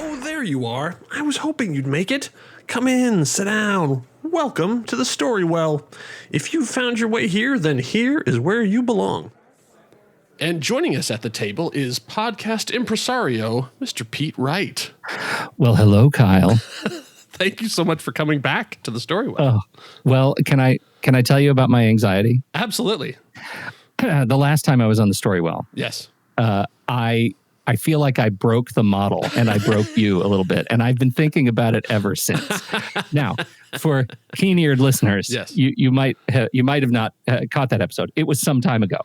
Oh, there you are. I was hoping you'd make it. Come in, sit down. Welcome to the Story Well. If you've found your way here, then here is where you belong. And joining us at the table is podcast impresario, Mr. Pete Wright. Well, hello, Kyle. Thank you so much for coming back to the Story Well. Oh, well, can I tell you about my anxiety? Absolutely. The last time I was on the Story Well, Yes. I feel like I broke the model and I broke you a little bit, and I've been thinking about it ever since. Now, for keen-eared listeners, yes. you might have not caught that episode. It was some time ago,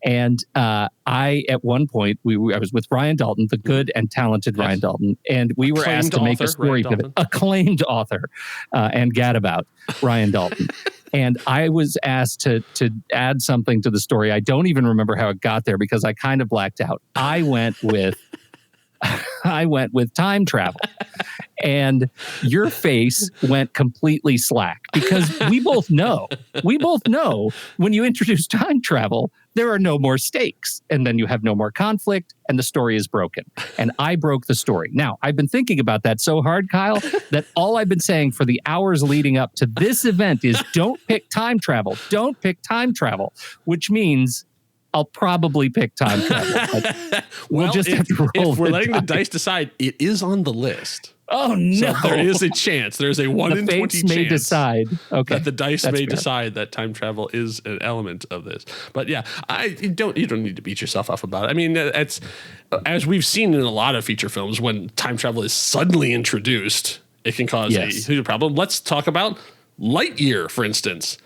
and I at one point I was with Ryan Dalton, the good and talented yes. Ryan Dalton, and we were asked to make a story pivot. Acclaimed author and gadabout Ryan Dalton. And I was asked to add something to the story. I don't even remember how it got there because I kind of blacked out. I went with time travel. And your face went completely slack because we both know when you introduce time travel, there are no more stakes, and then you have no more conflict, and the story is broken. And I broke the story. Now, I've been thinking about that so hard, Kyle, that all I've been saying for the hours leading up to this event is don't pick time travel. Don't pick time travel, which means I'll probably pick time travel. We'll just have to roll. If we're letting the dice decide, it is on the list. Oh, no. So there is a chance. There's a 1 in 20 chance may decide. Okay. that the dice may decide that time travel is an element of this. But yeah, you don't need to beat yourself up about it. I mean, it's as we've seen in a lot of feature films, when time travel is suddenly introduced, it can cause a huge problem. Let's talk about Lightyear, for instance.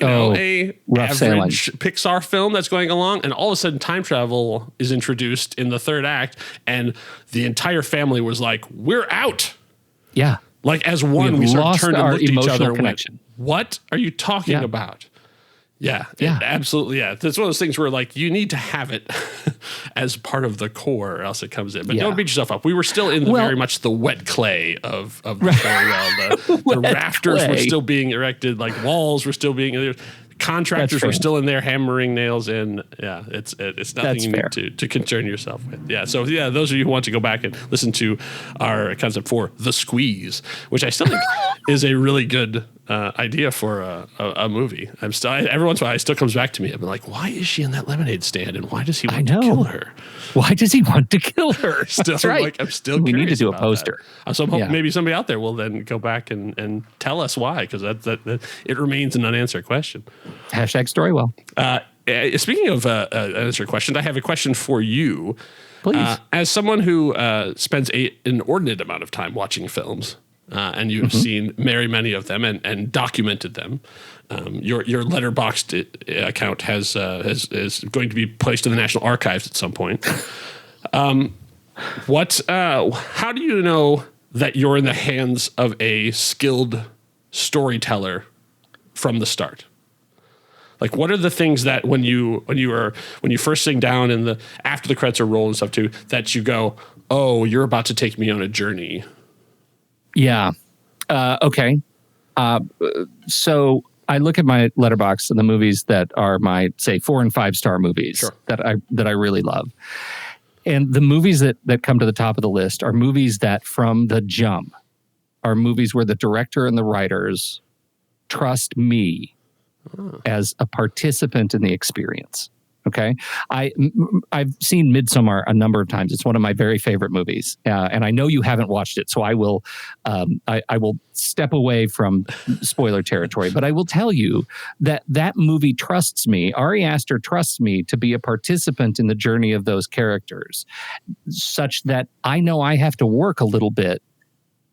A average sailing. Pixar film that's going along, and all of a sudden time travel is introduced in the third act, and the entire family was like, "We're out." Yeah, like as one, we sort of turned and looked at each other and went, "What are you talking about?" Yeah, absolutely. Yeah, it's one of those things where like you need to have it as part of the core, or else it comes in. But don't beat yourself up. We were still in very much the wet clay of the story. The rafters were still being erected, like walls were still being. Contractors were still in there hammering nails in. Yeah, it's nothing you need to concern yourself with. Yeah, so those of you who want to go back and listen to our concept for The Squeeze, which I still think is a really good idea for a movie. Every once in a while, it still comes back to me. I'm like, why is she in that lemonade stand, and why does he want to kill her? Why does he want to kill her? Still, right. Like, I'm still. We need to do a poster. So I'm hoping maybe somebody out there will then go back and tell us why, because that it remains an unanswered question. Hashtag Storywell. Speaking of unanswered questions, I have a question for you. Please. As someone who spends an inordinate amount of time watching films, and you've seen many of them and documented them, your Letterboxd account is going to be placed in the National Archives at some point. How do you know that you're in the hands of a skilled storyteller from the start? Like, what are the things that when you first sing down and after the credits are rolled and stuff too, that you go, oh, you're about to take me on a journey? Yeah. Okay. So I look at my letterbox and the movies that are my, say, 4 and 5 star movies that I really love. And the movies that come to the top of the list are movies that from the jump are movies where the director and the writers trust me as a participant in the experience. Okay. I've seen Midsommar a number of times. It's one of my very favorite movies. And I know you haven't watched it, so I will step away from spoiler territory, but I will tell you that movie trusts me. Ari Aster trusts me to be a participant in the journey of those characters, such that I know I have to work a little bit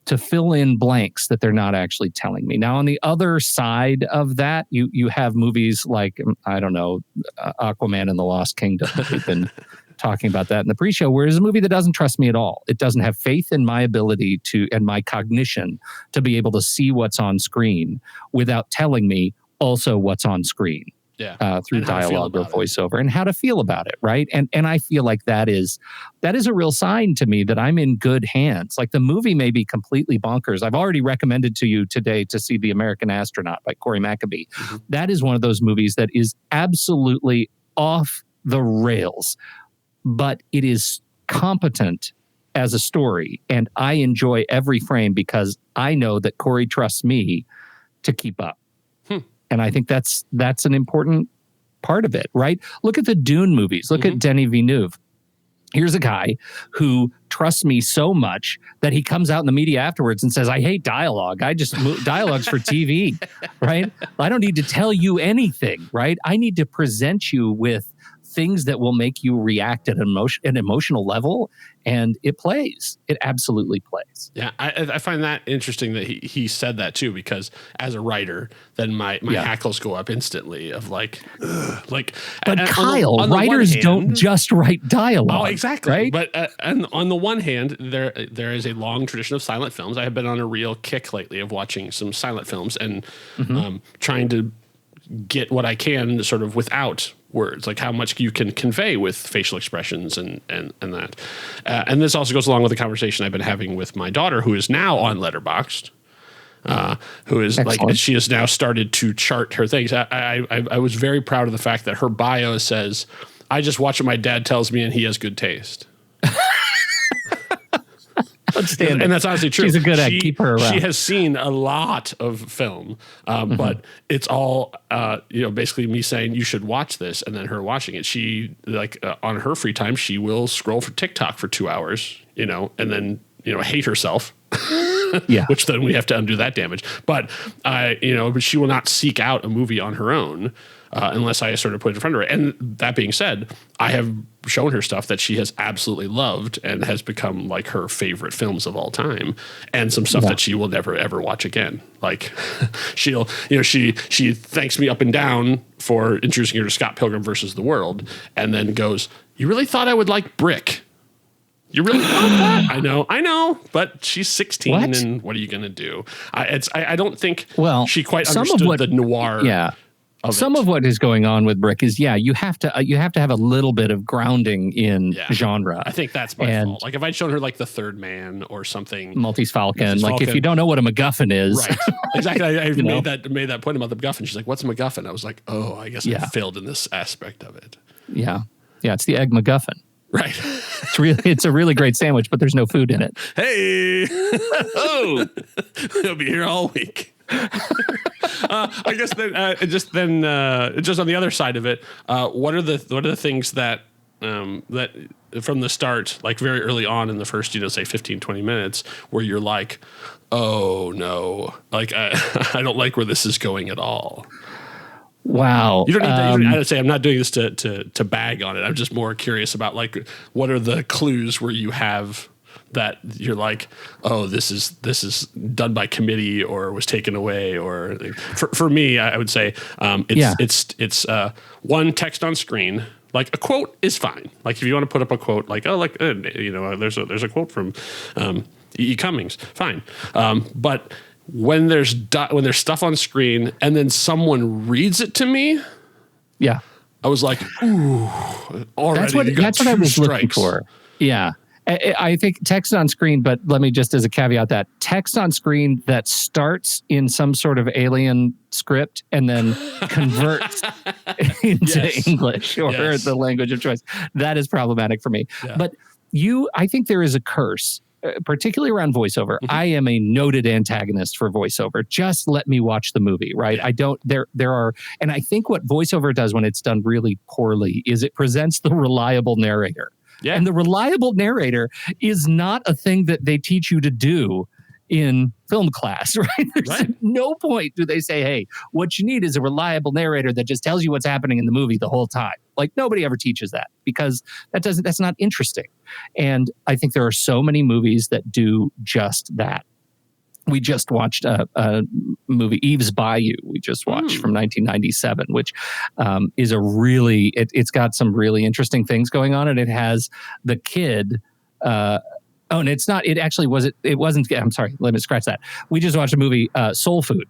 to fill in blanks that they're not actually telling me. Now, on the other side of that, you have movies like, I don't know, Aquaman and the Lost Kingdom. We've been talking about that in the pre-show, where it's a movie that doesn't trust me at all. It doesn't have faith in my ability and my cognition to be able to see what's on screen without telling me also what's on screen. Through dialogue or voiceover, and how to feel about it, right? And I feel like that is a real sign to me that I'm in good hands. Like, the movie may be completely bonkers. I've already recommended to you today to see The American Astronaut by Corey Maccabee. Mm-hmm. That is one of those movies that is absolutely off the rails, but it is competent as a story, and I enjoy every frame because I know that Corey trusts me to keep up. And I think that's an important part of it, right? Look at the Dune movies. Look at Denis Villeneuve. Here's a guy who trusts me so much that he comes out in the media afterwards and says, I hate dialogue. I just dialogue's for TV, right? I don't need to tell you anything, right? I need to present you with things that will make you react at an emotional level, and it plays. It absolutely plays. Yeah, I find that interesting that he said that too, because as a writer, then my hackles go up instantly of like, ugh, like. But Kyle, writers don't just write dialogue. Oh, exactly. Right? But and on the one hand, there is a long tradition of silent films. I have been on a real kick lately of watching some silent films and trying to get what I can sort of without words, like how much you can convey with facial expressions and that. And this also goes along with the conversation I've been having with my daughter, who is now on Letterboxd, who is Excellent. Like, she has now started to chart her things. I was very proud of the fact that her bio says, I just watch what my dad tells me and he has good taste. And that's honestly true. She's a good egg. Keep her around. She has seen a lot of film, but it's all basically me saying you should watch this, and then her watching it. She on her free time, she will scroll for TikTok for 2 hours, and then hate herself. Yeah, which then we have to undo that damage. But but she will not seek out a movie on her own unless I sort of put it in front of her. And that being said, I have shown her stuff that she has absolutely loved and has become like her favorite films of all time, and some stuff that she will never ever watch again. Like she'll, she thanks me up and down for introducing her to Scott Pilgrim versus the World, and then goes, "You really thought I would like Brick? You really thought that?" I know, but she's 16, and what are you going to do? I don't think she quite understood the noir. Yeah. Some of what is going on with Brick is, you have to have a little bit of grounding in genre. I think that's my fault. Like if I'd shown her like The Third Man or something, Maltese Falcon. If you don't know what a MacGuffin is, right? Exactly. I made that point about the MacGuffin. She's like, "What's a MacGuffin?" I was like, "Oh, I guess I failed in this aspect of it." Yeah, it's the Egg MacGuffin. Right. It's a really great sandwich, but there's no food in it. Hey, he'll be here all week. I guess just on the other side of it, what are the things that from the start, like very early on in the first, say 15, 20 minutes, where you're like, oh no, like I don't like where this is going at all. Wow. You don't need to, I'd say I'm not doing this to bag on it. I'm just more curious about like, what are the clues where you have that you're like, oh, this is done by committee or was taken away, or for me, I would say it's one, text on screen. Like a quote is fine. Like if you want to put up a quote, like there's a quote from E. Cummings, fine. But when there's stuff on screen and then someone reads it to me, I was like, ooh, already that's what I was looking for. Yeah. I think text on screen, but let me just as a caveat that text on screen that starts in some sort of alien script and then converts into English or the language of choice. That is problematic for me. Yeah. But I think there is a curse, particularly around voiceover. Mm-hmm. I am a noted antagonist for voiceover. Just let me watch the movie, right? Yeah. And I think what voiceover does when it's done really poorly is it presents the reliable narrator. Yeah. And the reliable narrator is not a thing that they teach you to do in film class, right? There's no point do they say, hey, what you need is a reliable narrator that just tells you what's happening in the movie the whole time. Like nobody ever teaches that because that's not interesting. And I think there are so many movies that do just that. We just watched a movie, Eve's Bayou, we just watched from 1997, which is it's got some really interesting things going on. And it has the kid. And it's not, it wasn't, I'm sorry, let me scratch that. We just watched a movie, Soul Food,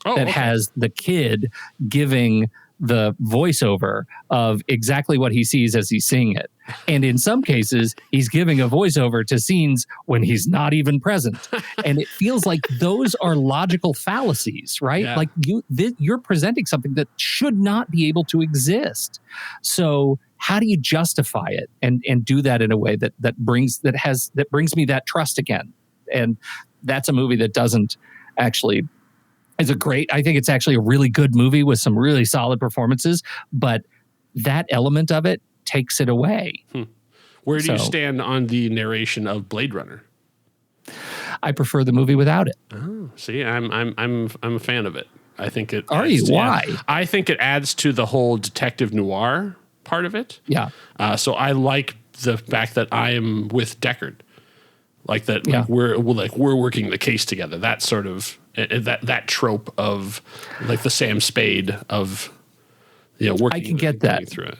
has the kid giving the voiceover of exactly what he sees as he's seeing it. And in some cases, he's giving a voiceover to scenes when he's not even present. And it feels like those are logical fallacies, right? Yeah. Like you're presenting something that should not be able to exist. So how do you justify it and do that in a way that brings me that trust again? And that's a movie that doesn't actually is a great. I think it's actually a really good movie with some really solid performances, but that element of it takes it away. Where do you stand on the narration of Blade Runner? I prefer the movie without it. Oh, see, I'm a fan of it. I think it. Are you? Why? I think it adds to the whole detective noir part of it. Yeah. So I like the fact that I am with Deckard, like that. Yeah. We're working the case together. That sort of that trope of like the Sam Spade of working. I can get that through it.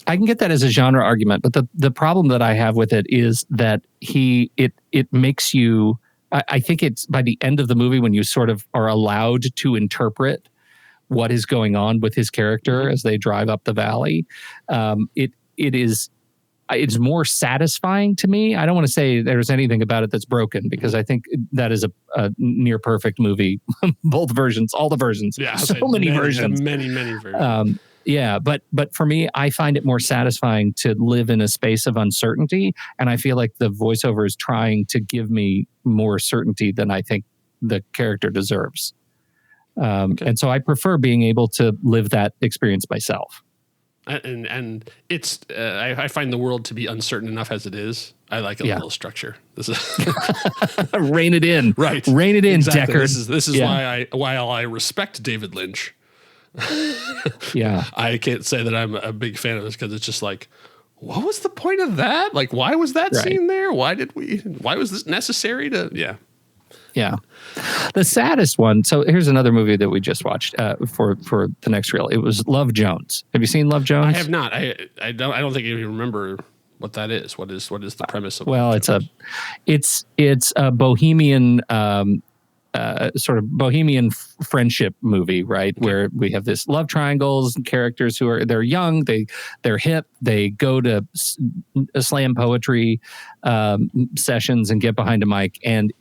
I can get that as a genre argument, but the problem that I have with it is that it makes you. I think it's by the end of the movie when you sort of are allowed to interpret what is going on with his character as they drive up the valley. It's more satisfying to me. I don't want to say there's anything about it that's broken because I think that is a near perfect movie. Both versions, all the versions, many versions, many versions. Yeah, but for me, I find it more satisfying to live in a space of uncertainty, and I feel like the voiceover is trying to give me more certainty than I think the character deserves. And so I prefer being able to live that experience myself. And it's I find the world to be uncertain enough as it is. I like a little structure. This is rein it in, right? Rein it in, exactly. Deckard. This is why I respect David Lynch. I can't say that I'm a big fan of this because it's just like, what was the point of that? Like, why was that scene there? Why was this necessary to? Yeah. The saddest one. So here's another movie that we just watched for the next reel. It was Love Jones. Have you seen Love Jones? I have not. I don't think I even remember what that is. What is the premise of? Well, it's a bohemian. Sort of bohemian friendship movie, right? Okay. Where we have this love triangles and characters they're young, they're hip, they go to slam poetry sessions and get behind a mic. And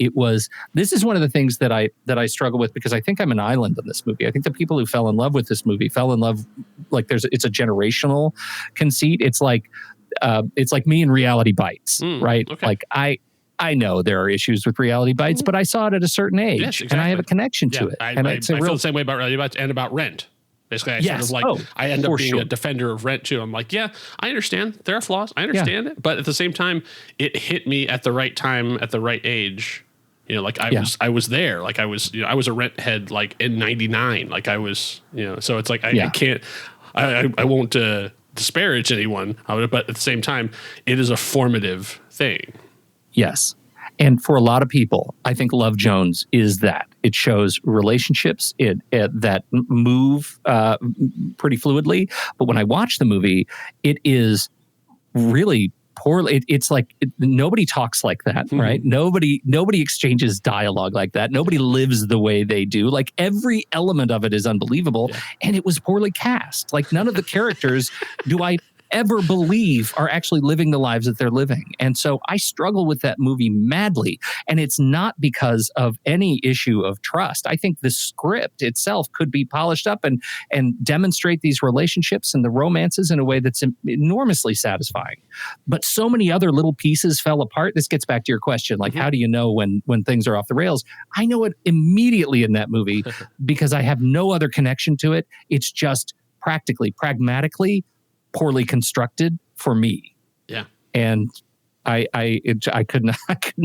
this is one of the things that I struggle with because I think I'm an island in this movie. I think the people who fell in love with this movie fell in love like it's a generational conceit. It's like me and Reality Bites, right? Okay. Like I know there are issues with Reality Bites, but I saw it at a certain age, and I have a connection to it. I feel the same way about Reality Bites and about Rent. Basically, I end up being a defender of Rent too. I'm like, yeah, I understand there are flaws. I understand it, but at the same time, it hit me at the right time, at the right age. Like I was there. Like I was a Rent head like in '99. Like I was, so it's like I can't, I won't disparage anyone, but at the same time, it is a formative thing. Yes. And for a lot of people, I think Love Jones is that. It shows relationships that move pretty fluidly. But when I watch the movie, it is really poorly. It's like nobody talks like that, right? Nobody exchanges dialogue like that. Nobody lives the way they do. Like every element of it is unbelievable. Yeah. And it was poorly cast. Like none of the characters do I ever believe are actually living the lives that they're living. And so I struggle with that movie madly. And it's not because of any issue of trust. I think the script itself could be polished up and demonstrate these relationships and the romances in a way that's enormously satisfying. But so many other little pieces fell apart. This gets back to your question, like how do you know when things are off the rails? I know it immediately in that movie because I have no other connection to it. It's just pragmatically, poorly constructed for me. Yeah. And I couldn't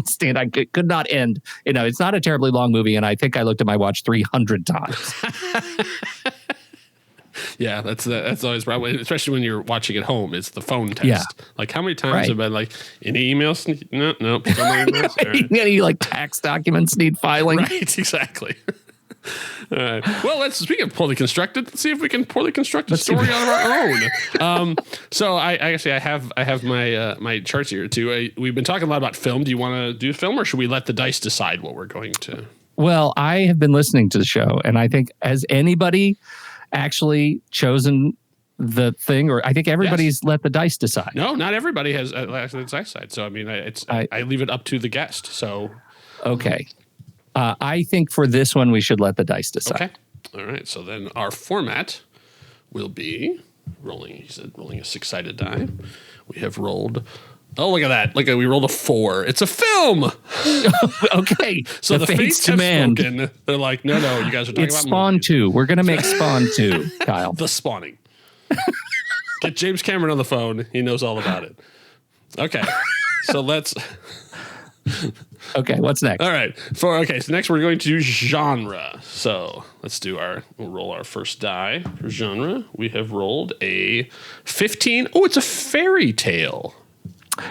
stand. I could not end. It's not a terribly long movie, and I think I looked at my watch 300 times. Yeah, that's always probably, especially when you're watching at home. It's the phone test. Yeah. Like how many times have I been like any emails? No. Right. Any like tax documents need filing? Right. Exactly. All right. Well, speak of poorly constructed. Let's see if we can poorly construct a story on our own. So I have my charts here too. We've been talking a lot about film. Do you want to do film, or should we let the dice decide what we're going to? Well, I have been listening to the show, and I think has anybody actually chosen the thing, or I think everybody's let the dice decide. No, not everybody has let the dice decide. So I mean, I leave it up to the guest. So okay. I think for this one, we should let the dice decide. Okay. All right. So then our format will be rolling a 6-sided die. We have rolled. Oh, look at that! We rolled a 4. It's a film. Okay, so the fates have spoken. They're like, no, you guys are talking about Spawn movies. 2. We're gonna make Spawn 2, Kyle. The spawning. Get James Cameron on the phone. He knows all about it. Okay, so let's. Okay, what's next? All right. So next we're going to do genre. So let's we'll roll our first die for genre. We have rolled a 15. Oh, it's a fairy tale.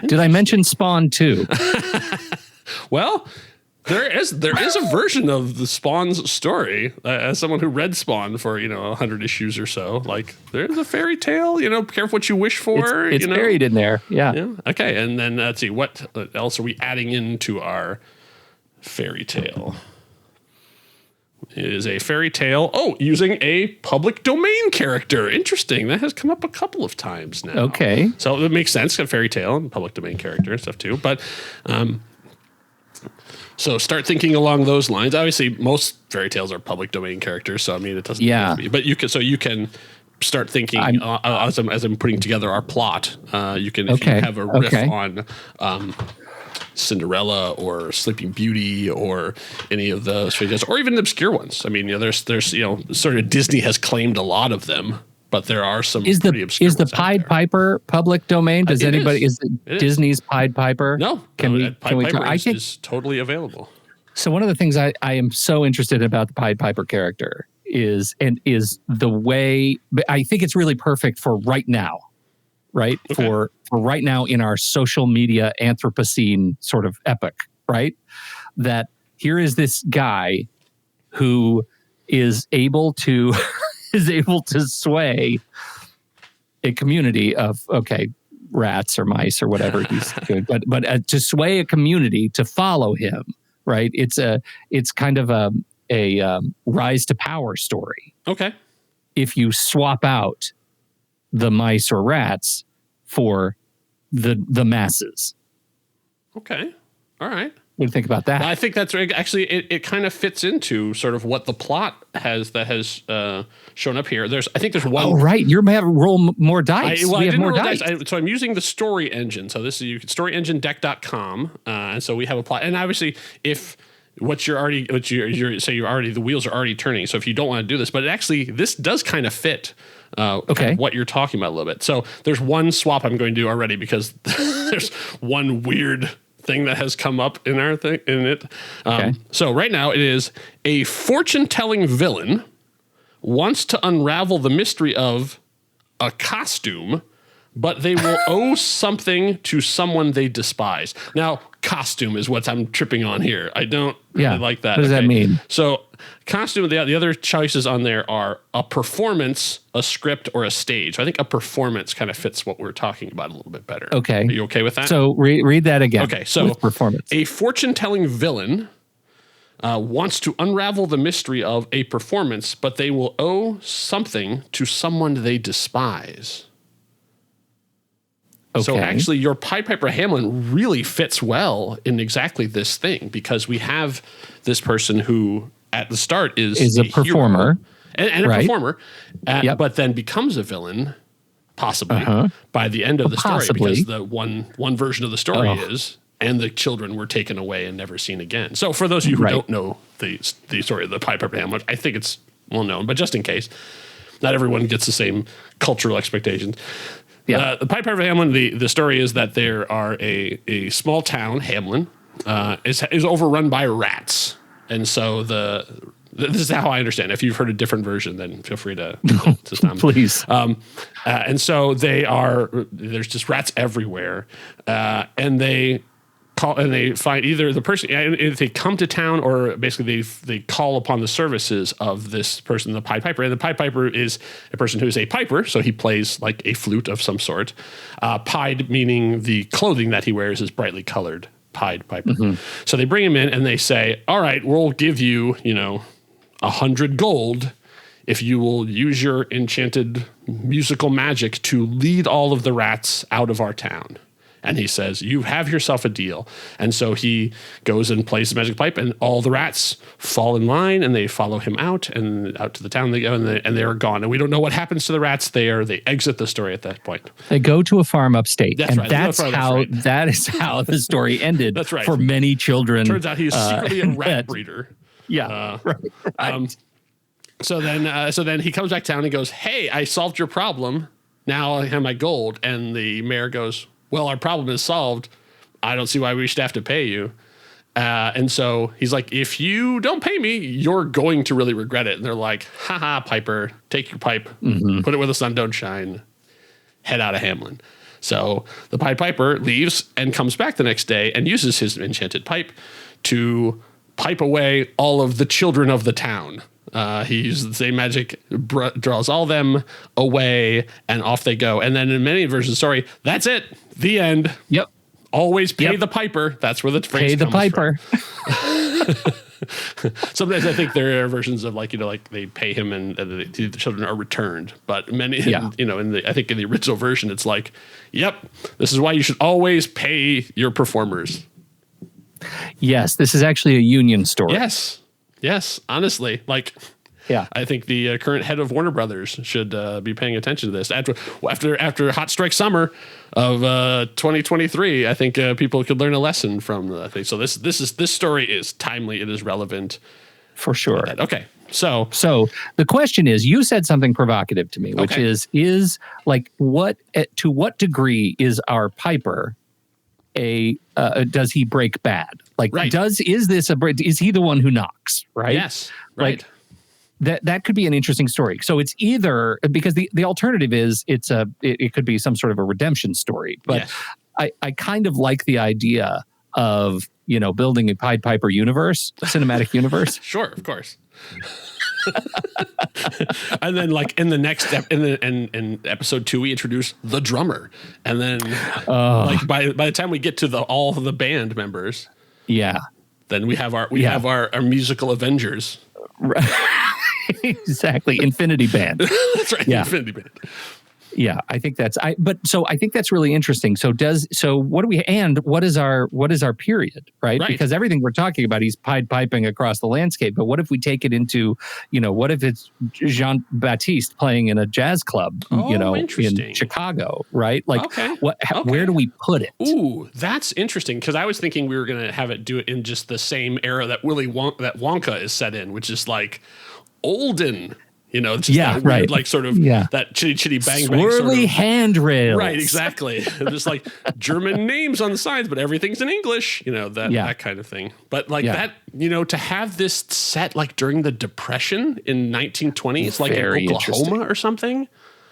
Did I mention Spawn 2? Well, there is a version of the Spawn's story. As someone who read Spawn for 100 issues or so, there's a fairy tale. Careful what you wish for. It's buried in there. Yeah. Okay, and then let's see what else are we adding into our fairy tale. It is a fairy tale. Oh, using a public domain character. Interesting. That has come up a couple of times now. Okay. So it makes sense. Got fairy tale and public domain character and stuff too. But so start thinking along those lines. Obviously, most fairy tales are public domain characters. So I mean, it doesn't have to be. But you can start thinking as I'm putting together our plot. You can if you have a riff on. Cinderella or Sleeping Beauty or any of those fairy tales, or even obscure ones. I mean, there's sort of Disney has claimed a lot of them, but there are some pretty obscure. Is the Pied Piper public domain? Does anybody? Is it Disney's Pied Piper? No, Pied Piper is totally available. So one of the things I am so interested about the Pied Piper character is the way I think it's really perfect for right now. Right. Okay. For right now in our social media Anthropocene sort of epoch, right? That here is this guy who is able to sway a community of rats or mice or whatever he's doing, but to sway a community to follow him, right? It's kind of a rise to power story. Okay. If you swap out the mice or rats for the masses. Okay. All right. What do you think about that? I think that's actually it kind of fits into sort of what the plot has shown up here. I think there's one. Oh, right. You're going to roll more dice. We have more dice. So I'm using the story engine. So this is storyenginedeck.com. And so we have a plot. And obviously if the wheels are already turning. So if you don't want to do this, but this does kind of fit kind of what you're talking about a little bit. So there's one swap I'm going to do already because there's one weird thing that has come up in our thing in it. So right now it is a fortune-telling villain wants to unravel the mystery of a costume, but they will owe something to someone they despise. Now, costume is what I'm tripping on here. I don't really like that. What does that mean? So costume, the other choices on there are a performance, a script, or a stage. I think a performance kind of fits what we're talking about a little bit better. Okay. Are you okay with that? So read that again. Okay, so with performance. A fortune-telling villain wants to unravel the mystery of a performance, but they will owe something to someone they despise. Okay. So actually, your Pied Piper Hamlin really fits well in exactly this thing because we have this person who at the start is a performer and a performer, but then becomes a villain possibly by the end of the story because the one version of the story is and the children were taken away and never seen again. So for those of you who don't know the story of the Pied Piper Hamlin, I think it's well known, but just in case, not everyone gets the same cultural expectations. Yeah. The Pied Piper Hamlin, the story is that there are a small town, Hamlin, is overrun by rats. And so this is how I understand it. If you've heard a different version, then feel free to stop me. Please. And so there's just rats everywhere. And they find either the person, if they come to town or basically they call upon the services of this person, the Pied Piper. And the Pied Piper is a person who is a piper, so he plays like a flute of some sort. Pied meaning the clothing that he wears is brightly colored. Pied Piper. Mm-hmm. So they bring him in and they say, all right, we'll give you, 100 gold if you will use your enchanted musical magic to lead all of the rats out of our town. And he says, you have yourself a deal. And so he goes and plays the magic pipe, and all the rats fall in line, and they follow him out, and out to the town they go, and they're gone. And we don't know what happens to the rats. They exit the story at that point. They go to a farm upstate. That's and right. That is how the story ended. That's right. For many children. Turns out he's secretly a rat breeder. Yeah. Right. So then he comes back to town and goes, hey, I solved your problem. Now I have my gold. And the mayor goes, well, our problem is solved. I don't see why we should have to pay you. And so he's like, if you don't pay me, you're going to really regret it. And they're like, haha, Piper, take your pipe, put it where the sun don't shine, head out of Hamlin. So the Pied Piper leaves and comes back the next day and uses his enchanted pipe to pipe away all of the children of the town. He uses the same magic, draws all them away, and off they go. And then in many versions of the story, that's it. The end. Yep. Always pay the piper. That's where the phrase comes piper. From. Sometimes I think there are versions of like they pay him and the children are returned. But many, I think in the original version, it's like, yep, this is why you should always pay your performers. Yes, this is actually a union story. Yes, honestly, I think the current head of Warner Brothers should be paying attention to this. After Hot Strike Summer of 2023, I think people could learn a lesson from the thing. So this story is timely. It is relevant for sure. Okay, so the question is, you said something provocative to me, which is like to what degree is our Piper does he break bad? Like, is he the one who knocks? Right. Yes. Right. Like, that could be an interesting story. So it's either because the alternative is it could be some sort of a redemption story. But I kind of like the idea of building a Pied Piper universe, cinematic universe. Sure, of course. And then in the next in episode 2 we introduce the drummer, and then by the time we get to all of the band members, then we have our musical Avengers. Exactly. Infinity Band. That's right. Yeah. Infinity Band. Yeah, I think that's I think that's really interesting. What is our period, right? Because everything we're talking about, he's Pied Piping across the landscape. But what if we take it into, what if it's Jean-Baptiste playing in a jazz club, in Chicago, right? Like, where do we put it? Ooh, that's interesting, because I was thinking we were going to have it do it in just the same era that that Wonka is set in, which is like olden. It's just that weird, like sort of that chitty bang bang sort of handrails. Right, exactly. Just like German names on the sides, but everything's in English. That kind of thing. But that, to have this set like during the Depression in 1920s, like in Oklahoma or something.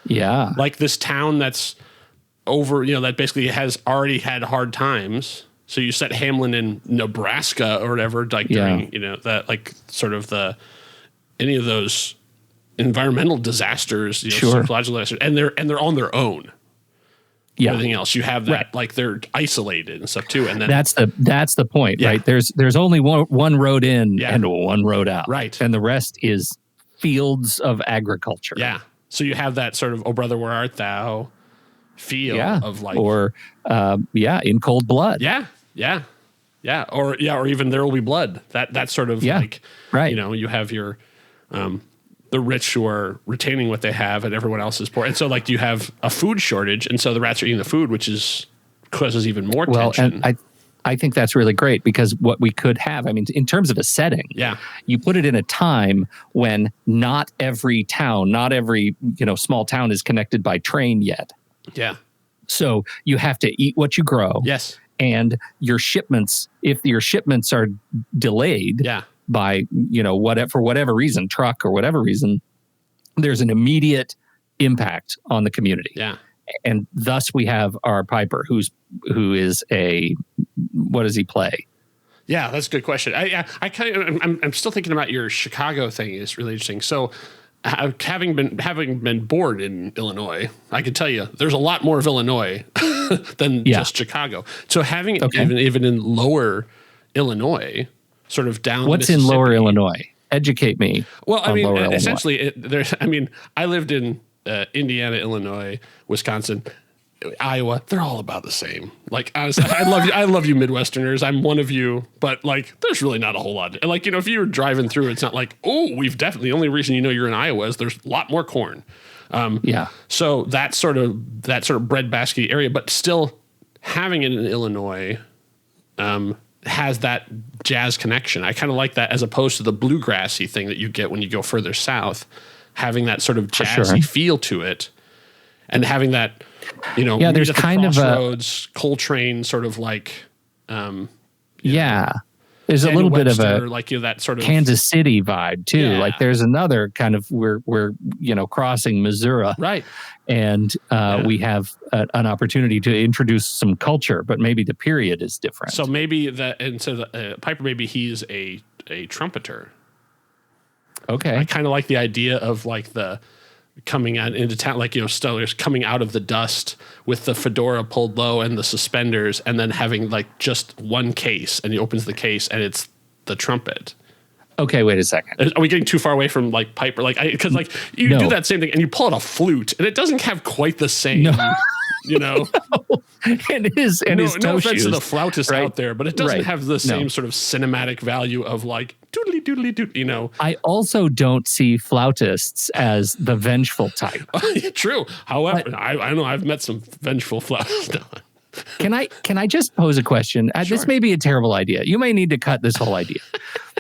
Yeah, like this town that's over, that basically has already had hard times. So you set Hamlin in Nebraska or whatever, like during that, like sort of any of those environmental disasters, psychological disasters, and they're on their own. Yeah. Everything else, you have that like they're isolated and stuff too. And then that's the point, right? There's only one road in and one road out, right? And the rest is fields of agriculture. Yeah. So you have that sort of "Oh brother, where art thou?" feel of like, or in Cold Blood. Or even There Will Be Blood. That sort of like, right? You have your the rich who are retaining what they have and everyone else is poor. And so like you have a food shortage, and so the rats are eating the food, which causes even more tension. And I think that's really great, because what we could have, I mean, in terms of a setting, you put it in a time when not every town, not every, small town is connected by train yet. Yeah. So you have to eat what you grow. Yes. And your shipments, if your shipments are delayed, by for whatever reason, truck or whatever reason, there's an immediate impact on the community. Yeah, and thus we have our Piper, who is what does he play? Yeah, that's a good question. I'm still thinking about your Chicago thing. Is really interesting. So, having been born in Illinois, I can tell you there's a lot more of Illinois than just Chicago. So having even in lower Illinois, sort of down. What's in lower Illinois? Educate me. Well, I mean, essentially, I lived in Indiana, Illinois, Wisconsin. Iowa, they're all about the same. Like, honestly, I love you Midwesterners. I'm one of you, but like, there's really not a whole lot. Like, if you were driving through, it's not like, oh, we've definitely, the only reason you're in Iowa is there's a lot more corn. So that sort of breadbasket area, but still having it in Illinois, has that jazz connection. I kind of like that as opposed to the bluegrassy thing that you get when you go further south, having that sort of jazzy feel to it. And having that, there's kind of a Coltrane sort of like, there's a little bit of a like that sort of Kansas City vibe too. Yeah. Like there's another kind of we're crossing Missouri, right? And we have an opportunity to introduce some culture, but maybe the period is different. So maybe the Piper, maybe he's a trumpeter. Okay, I kind of like the idea of like the coming out into town, like, Stellar's coming out of the dust with the fedora pulled low and the suspenders, and then having like just one case, and he opens the case and it's the trumpet. Okay, wait a second. Are we getting too far away from like Piper? Like, because like you do that same thing and you pull out a flute and it doesn't have quite the same, And his no offense to the flautist out there, but it doesn't have the same sort of cinematic value of like doodly doodly doodly, I also don't see flautists as the vengeful type. True. However, I know I've met some vengeful flautists. Can I just pose a question? Sure. This may be a terrible idea. You may need to cut this whole idea.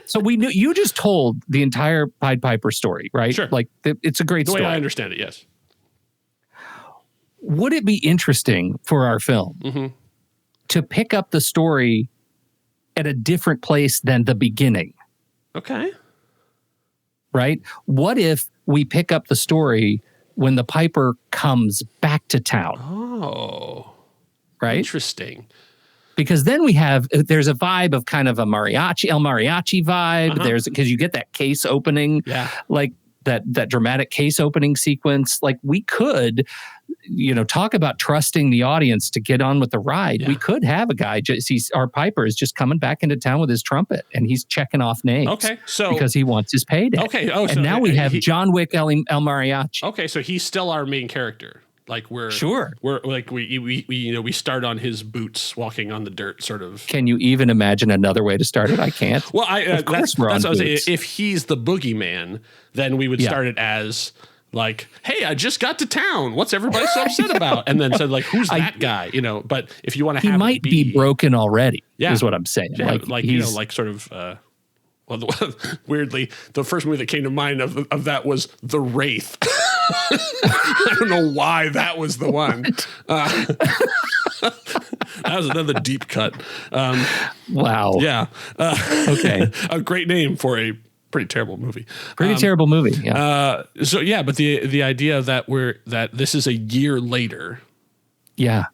So you just told the entire Pied Piper story, right? Sure. Like it's a great story. The way I understand it, yes. Would it be interesting for our film to pick up the story at a different place than the beginning? Okay. Right? What if we pick up the story when the Piper comes back to town? Oh. Right? Interesting. Because then there's a vibe of kind of a El Mariachi vibe. There's, because you get that case opening, like that dramatic case opening sequence. Like we could, talk about trusting the audience to get on with the ride. Yeah. We could have a guy, our Piper is just coming back into town with his trumpet and he's checking off names. Okay. So because he wants his payday. Okay. And now we have John Wick El Mariachi. Okay. So he's still our main character. Like we're like we start on his boots walking on the dirt sort of. Can you even imagine another way to start it? I can't. Well, that's what I was saying. If he's the boogeyman, then we would start it as like, hey, I just got to town. What's everybody so upset about? And then said like, who's that guy? But if you want to have, he might be broken already. Yeah, is what I'm saying. Yeah, like sort of. Weirdly, the first movie that came to mind of that was The Wraith. I don't know why that was the one. That was another deep cut. Wow. Yeah. Okay. A great name for a pretty terrible movie. Terrible movie. Yeah. But the idea that this is a year later. Yeah.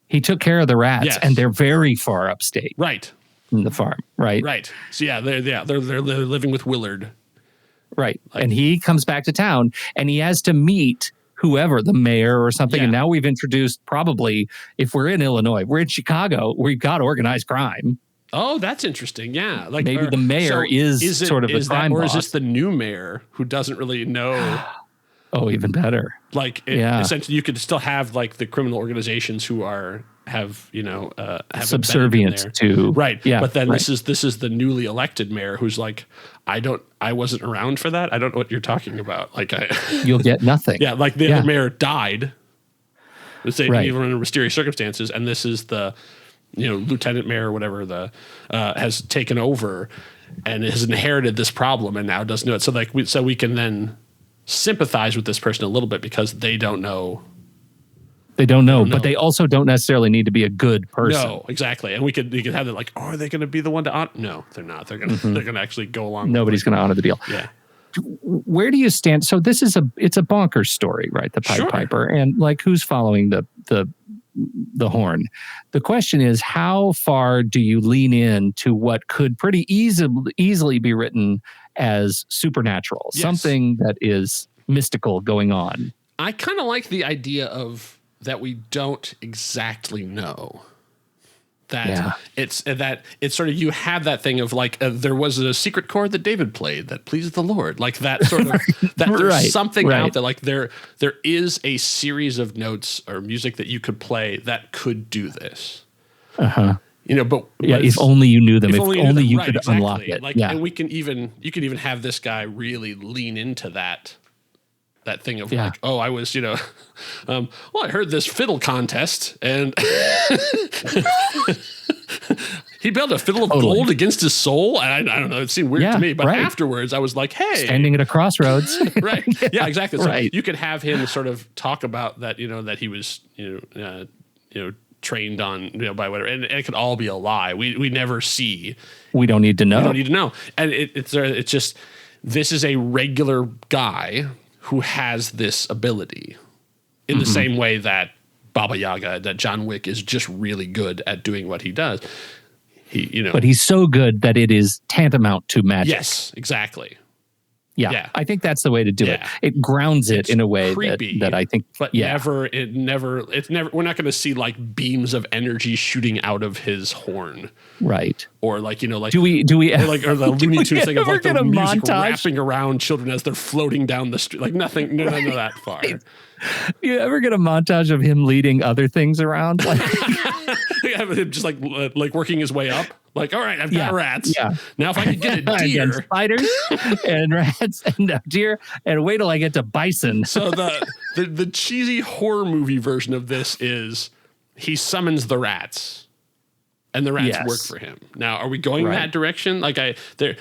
He took care of the rats, and they're very far upstate. Right. From the farm, right? Right. So they're living with Willard. Right. And he comes back to town and he has to meet whoever, the mayor or something. Yeah. And now we've introduced, probably, if we're in Illinois, we're in Chicago, we've got organized crime. Oh, that's interesting. Yeah. Like maybe the mayor is sort of the crime boss. Or is this the new mayor who doesn't really know? Oh, even better. Like essentially you could still have like the criminal organizations who have subservient to, right. Yeah. But then this is the newly elected mayor who's like, I wasn't around for that. I don't know what you're talking about. Like you'll get nothing. Yeah. Like the other mayor died. Let's say even under mysterious circumstances. And this is the, lieutenant mayor or whatever has taken over and has inherited this problem and now doesn't know it. So like we can then sympathize with this person a little bit because they don't know. But they also don't necessarily need to be a good person. No, exactly. And we could have it like, oh, are they going to be the one to honor? No, they're not. They're going to actually go along. Nobody's going to honor the deal. Yeah. Where do you stand? So this is it's a bonkers story, right? The Pied Piper, and like who's following the horn? The question is, how far do you lean in to what could pretty easily be written as supernatural, something that is mystical going on? I kind of like the idea of that we don't exactly know. It's sort of, you have that thing of like, there was a secret chord that David played that pleased the Lord, like that sort of, that there's something out there, like there is a series of notes or music that you could play that could do this. But if only you knew them, if only you could exactly. unlock it. Like, and you can even have this guy really lean into that thing of like, oh, I was, well, I heard this fiddle contest and he built a fiddle of gold against his soul. And I don't know, it seemed weird to me, but afterwards I was like, hey, standing at a crossroads. Right. Yeah, exactly. So you could have him sort of talk about that, that he was, trained on, by whatever, and it could all be a lie. We never see. We don't need to know. And it's just, this is a regular guy who has this ability in the same way that Baba Yaga, that John Wick is just really good at doing what he does. But he's so good that it is tantamount to magic. Yes, exactly. Yeah, I think that's the way to do it. It grounds it in a way that I think, but it's never. We're not going to see like beams of energy shooting out of his horn, right? Or like like do we or the Looney Tunes thing of like the music montage? wrapping around children as they're floating down the street, like nothing, none of that far. You ever get a montage of him leading other things around? Like, him just like working his way up. Like, all right, I've got rats. Yeah. Now if I can get a deer, spiders and rats and a deer, and wait till I get to bison. So the cheesy horror movie version of this is he summons the rats, and the rats work for him. Now, are we going that direction? Like,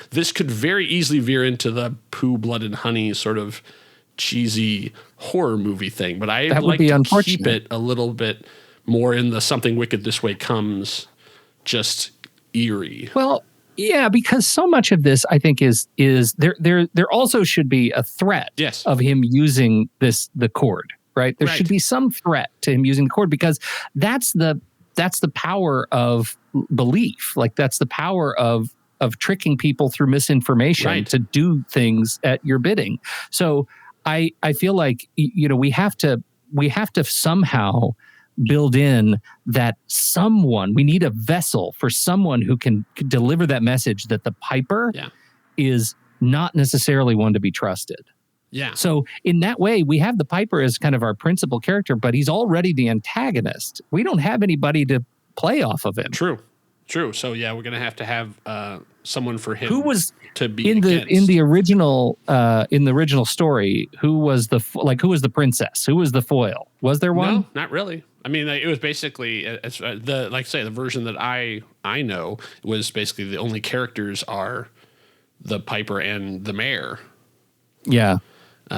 this could very easily veer into the Pooh, Blood, and Honey sort of cheesy horror movie thing, but I like to keep it a little bit more in the something wicked this way comes, just eerie. Well, yeah, because so much of this, I think, is there also should be a threat of him using the chord, right? There should be some threat to him using the chord, because that's the power of belief. Like, that's the power of tricking people through misinformation to do things at your bidding. So I feel like, we have to somehow build in that we need a vessel for someone who can deliver that message, that the piper is not necessarily one to be trusted. Yeah. So in that way, we have the piper as kind of our principal character, but he's already the antagonist. We don't have anybody to play off of him. True. So we're going to have someone for him to be in the original story. Who was the princess? Who was the foil? Was there one? No, not really. I mean, it was basically the version that I know was basically the only characters are the piper and the mayor. Yeah.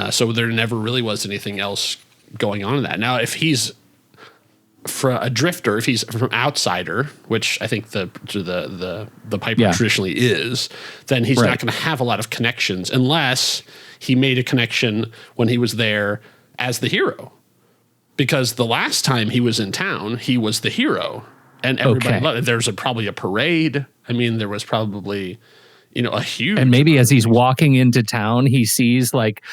So there never really was anything else going on in that. Now, if he's from a drifter, if he's from outsider, which I think the piper traditionally is, then he's not going to have a lot of connections unless he made a connection when he was there as the hero. Because the last time he was in town, he was the hero, and everybody loved it. There's probably a parade. I mean, there was probably a huge. And maybe as he's walking into town, he sees like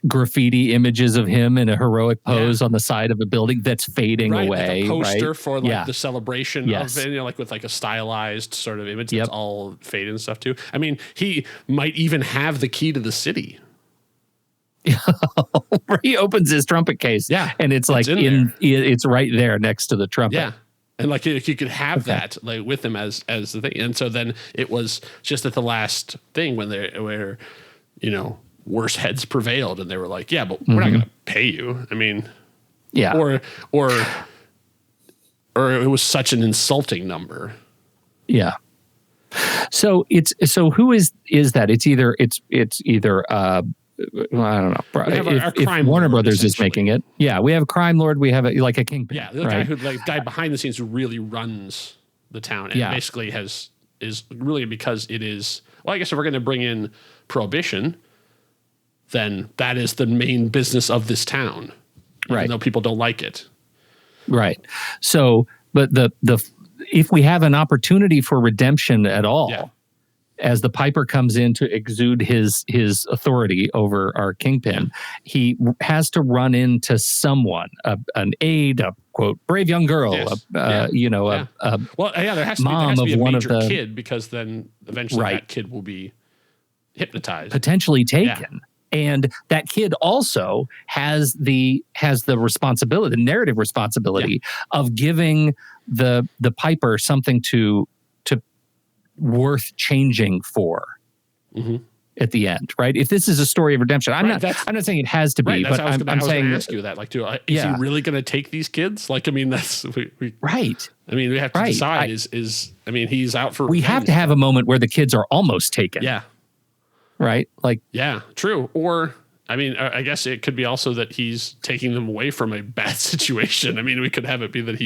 graffiti images of him in a heroic pose on the side of a building that's fading away. Like a poster for the celebration of it, like with like a stylized sort of image that's all faded and stuff too. I mean, he might even have the key to the city. He opens his trumpet case, and it's like it's right there next to the trumpet. Yeah. And like you could have that like with him as the thing, and so then it was just at the last thing where worse heads prevailed, and they were like, "Yeah, but we're not going to pay you." I mean, or it was such an insulting number. Yeah. So who is that? It's either. I don't know. If Warner Brothers is making it, we have a crime lord. We have a kingpin. Yeah, the guy behind the scenes who really runs the town, and basically is really because it is. Well, I guess if we're going to bring in prohibition, then that is the main business of this town, even though people don't like it. Right. So, but if we have an opportunity for redemption at all. as the Piper comes in to exude his authority over our kingpin, he has to run into someone, an aide, a quote brave young girl, there has to be a major kid, because then eventually that kid will be hypnotized, potentially taken. Yeah. And that kid also has the responsibility, the narrative responsibility of giving the Piper something to worth changing for at the end, right? If this is a story of redemption, I'm not saying it has to be, but I'm saying, ask you that, like, is he really going to take these kids? Like, I mean, that's right. I mean, we have to decide I mean, he's out for. We have to have a moment where the kids are almost taken. Yeah. Right. Like, yeah, true. Or, I mean, I guess it could be also that he's taking them away from a bad situation. I mean, we could have it be that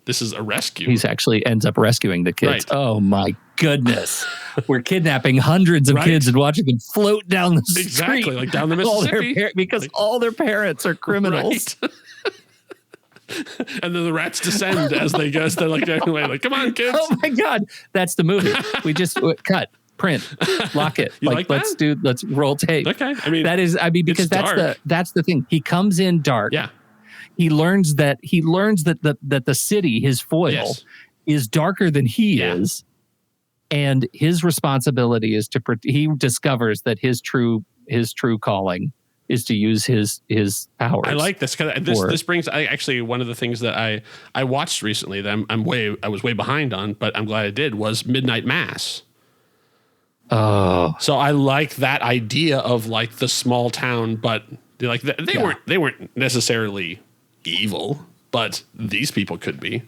this is a rescue. He's actually ends up rescuing the kids. Right. Oh my goodness. We're kidnapping hundreds of kids and watching them float down the street. Exactly, like down the Mississippi. Because all their parents are criminals. Right. And then the rats descend as they go. They're like, anyway, like, come on, kids. Oh my God. That's the movie. We just cut, print, lock it. Let's roll tape. Okay. I mean, because that's the thing. He comes in dark. Yeah. He learns that the city, his foil, is darker than he is, and his responsibility is he discovers that his true calling is to use his powers. I like this because this brings actually one of the things that I watched recently that I was way behind on, but I'm glad I did, was Midnight Mass. Oh, so I like that idea of like the small town, but like they weren't necessarily evil, but these people could be.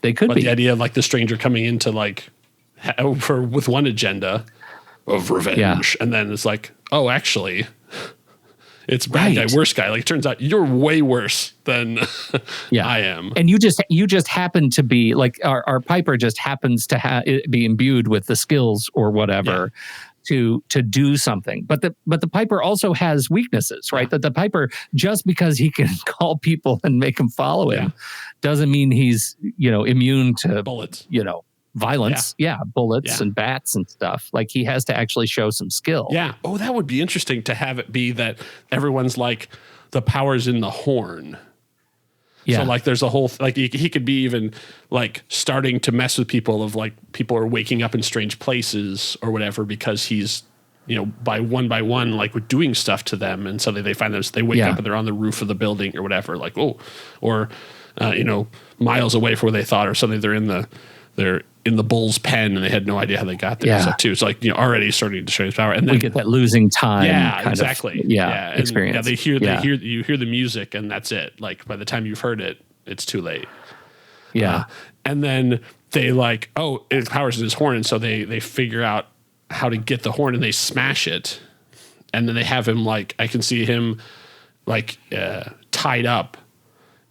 They could be. The idea of like the stranger coming into like with one agenda of revenge, and then it's like, oh, actually, it's bad guy, worse guy. Like, it turns out you're way worse than I am, and you just happen to be like our Piper just happens to be imbued with the skills or whatever. Yeah. To do something, but the Piper also has weaknesses, right? That the Piper, just because he can call people and make them follow him, doesn't mean he's immune to bullets, violence, bullets and bats and stuff. Like, he has to actually show some skill. Yeah. Oh, that would be interesting to have it be that everyone's like the power's in the horn. Yeah. So like there's a whole like he could be even like starting to mess with people of like people are waking up in strange places or whatever because he's by one like doing stuff to them, and suddenly they find they wake up and they're on the roof of the building or whatever, like miles away from where they thought, or suddenly they're in the bull's pen and they had no idea how they got there. So too, it's like already starting to show his power, and then we get that losing time. Experience. You hear the music, and that's it. Like, by the time you've heard it, it's too late. And then they like, oh, it powers in his horn, and so they figure out how to get the horn, and they smash it, and then they have him like, I can see him like tied up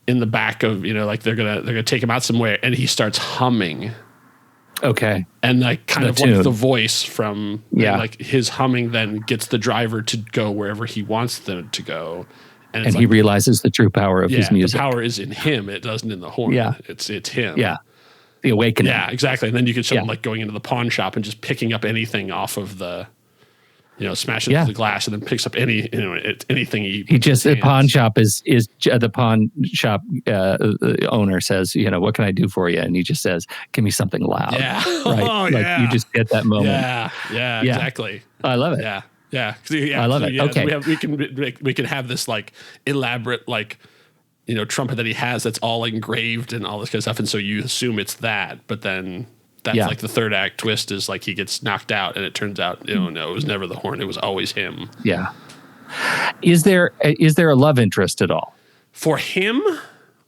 in the back of like they're gonna take him out somewhere, and he starts humming. Okay. And like kind of like the voice from like his humming then gets the driver to go wherever he wants them to go. And he realizes the true power of his music. The power is in him. It doesn't in the horn. Yeah. It's him. Yeah. The awakening. Yeah, exactly. And then you can show him like going into the pawn shop and just picking up anything off of the, smashing through the glass, and then picks up anything the pawn shop is the pawn shop owner says, what can I do for you? And he just says, give me something loud. Yeah. Right. You just get that moment. Yeah, exactly. I love it. Yeah. I love it. Okay. We can have this like elaborate like trumpet that he has that's all engraved and all this kind of stuff, and so you assume it's that, but then that's like the third act twist is like he gets knocked out, and it turns out no, it was never the horn, it was always him. Yeah. Is there a love interest at all for him,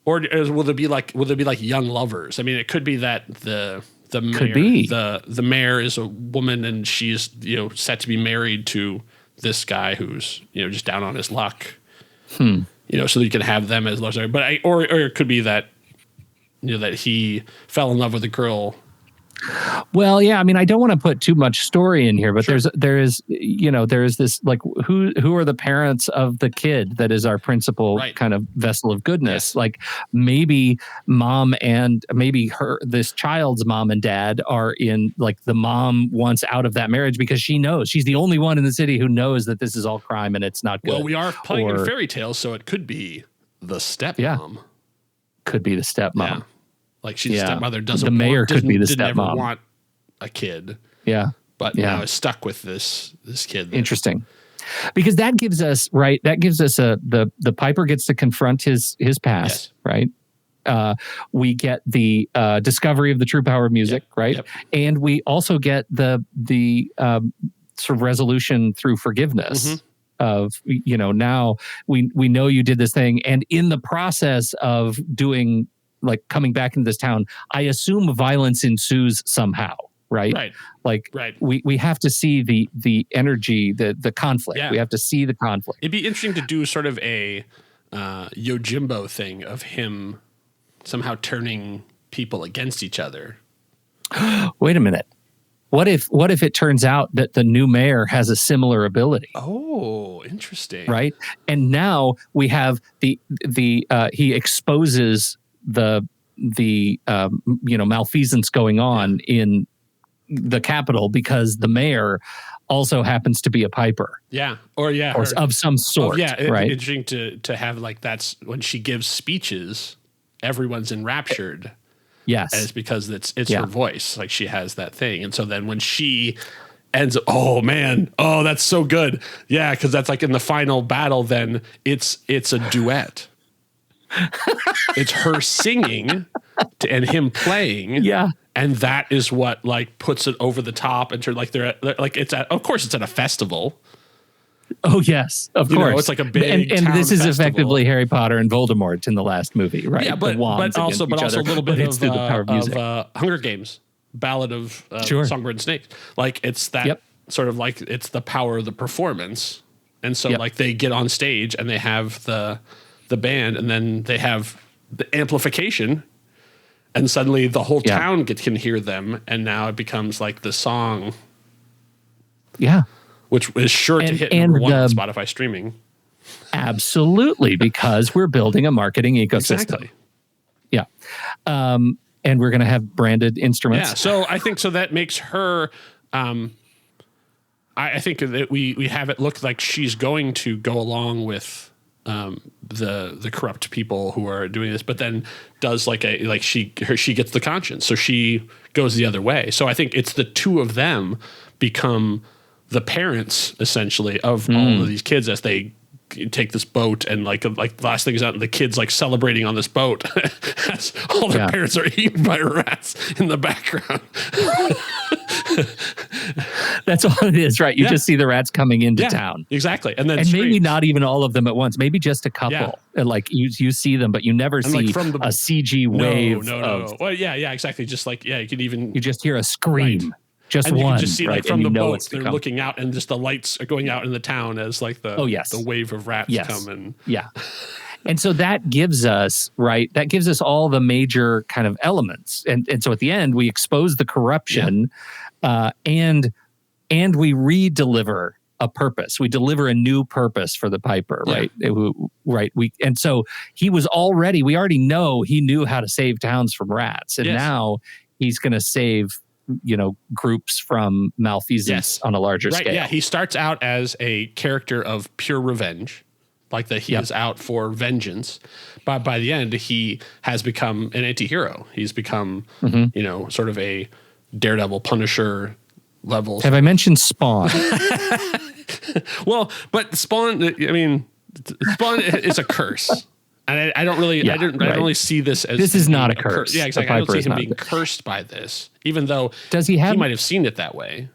or will there be like young lovers? I mean, it could be that the mayor, could be the mayor is a woman, and she's set to be married to this guy who's just down on his luck. So you can have them as lovers, but or it could be that that he fell in love with a girl Well, yeah, I mean, I don't want to put too much story in here, but there is this like who are the parents of the kid that is our principal kind of vessel of goodness? Yes. Like maybe this child's mom and dad are in, like, the mom wants out of that marriage because she knows she's the only one in the city who knows that this is all crime and it's not good. Well, we are playing in fairy tales, so it could be the stepmom. Yeah. Could be the stepmom. Yeah. Like she's a stepmother, didn't ever want a kid. Yeah. But now is stuck with this kid. Interesting. Because that gives us the piper gets to confront his past, right? We get the discovery of the true power of music, right? Yep. And we also get the sort of resolution through forgiveness. Mm-hmm. Of, now we know you did this thing, and in the process of doing, like, coming back into this town, I assume violence ensues somehow, right? Right. Like, we have to see the energy, the conflict. Yeah. We have to see the conflict. It'd be interesting to do sort of a Yojimbo thing of him somehow turning people against each other. Wait a minute. What if it turns out that the new mayor has a similar ability? Oh, interesting. Right? And now we have he exposes the malfeasance going on in the capital because the mayor also happens to be a piper. Yeah. Or of some sort. Right. Interesting to have, like, that's when she gives speeches, everyone's enraptured. Yes. And it's because it's her voice. Like, she has that thing. And so then when she ends up, oh man, oh, that's so good. Yeah. Because that's like in the final battle, then it's a duet. It's her singing and him playing. Yeah. And that is what, like, puts it over the top. And they're like, of course it's at a festival. Oh yes, of course. It's like a big and this is festival. Effectively Harry Potter and Voldemort in the last movie, right? Yeah, but also a little bit of the power of music. Hunger Games, Ballad of Songbird and Snakes. Like, it's that sort of, like, it's the power of the performance, and so like they get on stage and they have the band, and then they have the amplification, and suddenly the whole town can hear them, and now it becomes like the song. Yeah. Which is sure to hit number one on Spotify streaming. Absolutely, because we're building a marketing ecosystem. Exactly. Yeah. And we're going to have branded instruments. Yeah, so I think that makes her... I think that we have it look like she's going to go along with the corrupt people who are doing this, but then does she gets the conscience, so she goes the other way. So I think it's the two of them become the parents, essentially, of all of these kids as they take this boat, and like the last thing is out, and the kids, like, celebrating on this boat as all their parents are eaten by rats in the background. That's all it is, right? You just see the rats coming into town. Exactly. And maybe not even all of them at once, maybe just a couple. Yeah. And, like, you see them, but you never see, like, from a CG wave. No. Well, yeah, exactly. Just like, you just hear a scream. Right. Just and one, you can just see, right? Like, from the boat, they're looking out, and just the lights are going out in the town as, like, the wave of rats come in. Yeah. And so that gives us, that gives us all the major kind of elements. And so at the end, we expose the corruption, and we re-deliver a purpose. We deliver a new purpose for the piper, right? And so we already know he knew how to save towns from rats. And now he's going to save, groups from malfeasance on a larger scale. Yeah, he starts out as a character of pure revenge, like that he is out for vengeance. But by the end, he has become an anti-hero. He's become, sort of a Daredevil, Punisher level. Have I mentioned Spawn? Well, but Spawn is a curse. And I don't really, I don't really see this as... This is not a curse. Yeah, exactly. I don't see him being cursed by this, even though he might have seen it that way.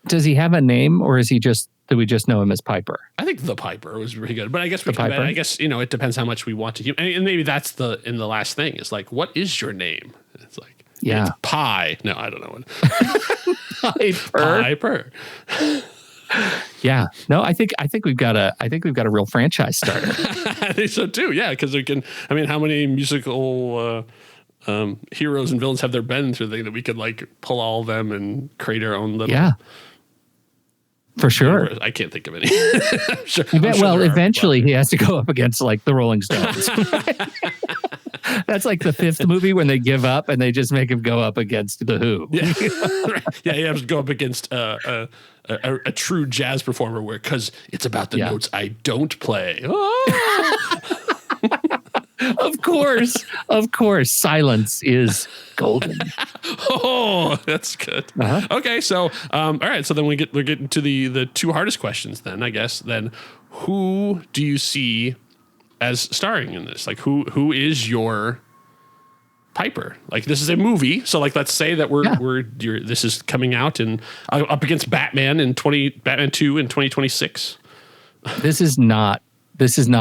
Does he have a name, or is he just... Do we just know him as Piper? I think the Piper was really good, but I guess it depends how much we want to. And maybe that's in the last thing is like, what is your name? It's like, it's Pie. No, I don't know what. Piper. Yeah. No, I think we've got a real franchise starter. I think so too. Yeah, because we can. I mean, how many musical heroes and villains have their bends or thing that we could like pull all of them and create our own little. Yeah. For sure. I can't think of any. Eventually he has to go up against like the Rolling Stones. That's like the fifth movie when they give up and they just make him go up against the Who. Yeah, yeah, he has to go up against a true jazz performer because it's about the notes I don't play. Oh! Of course, silence is golden. Oh, that's good. Uh-huh. Okay, so all right, so then we're getting to the two hardest questions. Then I guess who do you see as starring in this? Like who is your Piper? Like this is a movie, so like let's say that this is coming out and up against Batman 2 in 2026. This is not